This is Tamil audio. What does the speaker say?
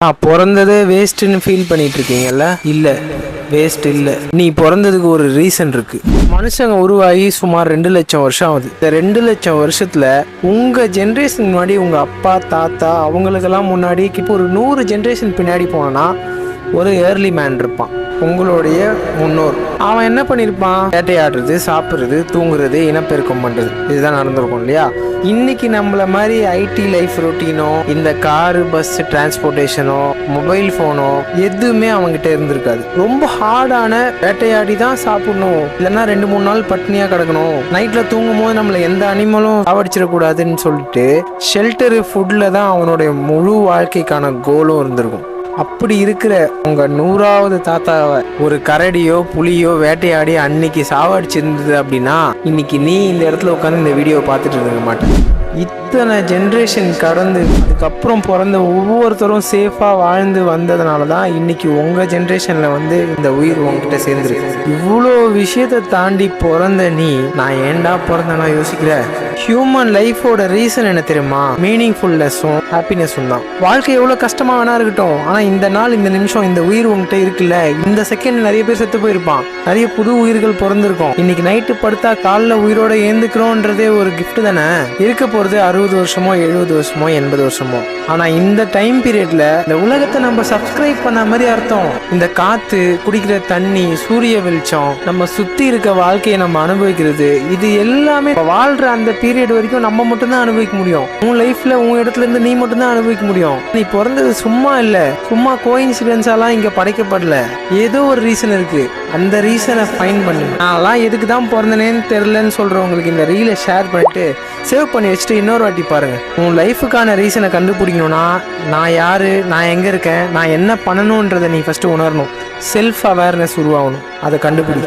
பிறந்ததே வேஸ்ட்டுன்னு ஃபீல் பண்ணிட்டு இருக்கீங்கல்ல? இல்லை, வேஸ்ட் இல்லை. நீ பிறந்ததுக்கு ஒரு ரீசன் இருக்கு. மனுஷங்க உருவாகி சுமார் 2 லட்சம் வருஷம் ஆகுது. இந்த 2 லட்சம் வருஷத்துல உங்க ஜென்ரேஷன் முன்னாடி உங்க அப்பா தாத்தா அவங்களுக்கெல்லாம் முன்னாடி இப்போ ஒரு 100 ஜென்ரேஷன் பின்னாடி போனா ஒரு ஏர்லி மேன் இருப்பான், உங்களுடைய முன்னோர். அவன் என்ன பண்ணியிருப்பான்? வேட்டையாடுறது, சாப்பிட்றது, தூங்குறது, இனப்பெருக்கம் பண்ணுறது, இதுதான் நடந்திருக்கும் இல்லையா? இன்னைக்கு நம்மள மாதிரி ஐடி லைஃப் ரொட்டீனோ இந்த காரு பஸ் டிரான்ஸ்போர்ட்டேஷனோ மொபைல் ஃபோனோ எதுவுமே அவங்ககிட்ட இருந்திருக்காது. ரொம்ப ஹார்டான வேட்டையாடி தான் சாப்பிடணும், இல்லைன்னா 2-3 நாள் பட்னியாக கிடக்கணும், நைட்டில் தூங்கும் போது நம்மளை எந்த அனிமலும் சாவடிச்சிடக்கூடாதுன்னு சொல்லிட்டு ஷெல்டரு ஃபுட்டில் தான் அவனுடைய முழு வாழ்க்கைக்கான கோலும் இருந்திருக்கும். அப்படி இருக்கிற உங்க 100வது தாத்தாவை ஒரு கரடியோ புலியோ வேட்டையாடி அன்னைக்கு சாவடிச்சிருந்தது அப்படின்னா இன்னைக்கு நீ இந்த இடத்துல உட்காந்து இந்த வீடியோ பார்த்துட்டு இருக்க மாட்டேன். இத்தனை ஜென்ரேஷன் கடந்து அதுக்கப்புறம் பிறந்த ஒவ்வொருத்தரும் சேஃபாக வாழ்ந்து வந்ததுனால தான் இன்னைக்கு உங்கள் ஜென்ரேஷனில் இந்த உயிர் உங்ககிட்ட சேர்ந்துருக்கு. இவ்வளோ விஷயத்தை தாண்டி பிறந்த நீ நான் ஏண்டா பிறந்தேன்னா யோசிக்கிற? ஹியூமன் லைஃபோட ரீசன் என்ன தெரியுமா? மீனிங்ஃபுல்னஸும் ஹாப்பினஸும் தான். வாழ்க்கை எவ்வளோ கஷ்டமாக வேணா இருக்கட்டும், ஆனால் இந்த நாள் இந்த நிமிஷம் இந்த உயிர் உங்ககிட்ட இருக்குல்ல, இந்த செகண்ட் நிறைய பேர் செத்து போயிருப்பான், நிறைய புது உயிர்கள் பிறந்திருக்கும். இன்னைக்கு நைட்டு படுத்தா காலில் உயிரோட ஏந்துக்கிறோன்றதே ஒரு கிஃப்ட் தானே. இருக்க போகிறது 60 வருஷமோ 70 வருஷமோ 80 வருஷமோ. ஆனால் இந்த டைம் பீரியட்ல இந்த உலகத்தை நம்ம சப்ஸ்கிரைப் பண்ண மாதிரி அர்த்தம். இந்த காற்று, குடிக்கிற தண்ணி, சூரிய வெளிச்சம், நம்ம சுற்றி இருக்க வாழ்க்கையை நம்ம அனுபவிக்கிறது, இது எல்லாமே வாழ்ற அந்த பீரியட் வரைக்கும் நம்ம மட்டும்தான் அனுபவிக்க முடியும். உன் லைஃப்ல உன் இடத்துல இருந்து நீ மட்டும்தான் அனுபவிக்க முடியும். நீ பிறந்தது சும்மா இல்லை, சும்மா கோயின்சிடென்ஸாலாம் இங்கே படைக்கப்படல. ஏதோ ஒரு ரீசன் இருக்கு, அந்த ரீசனை ஃபைண்ட் பண்ணு. நான்லாம் எதுக்கு தான் பிறந்தனேன்னு தெரிலன்னு சொல்றவங்களுக்கு இந்த ரீலை ஷேர் பண்ணிட்டு சேவ் பண்ணி வச்சுட்டு இன்னொரு வாட்டி பாருங்க. உன் லைஃபுக்கான ரீசனை கண்டுபிடிக்கணும்னா நான் யாரு, நான் எங்க இருக்கேன், நான் என்ன பண்ணணுன்றதை நீ ஃபர்ஸ்ட் உணரணும். செல்ஃப் அவேர்னஸ் உருவாகணும். அதை கண்டுபிடி.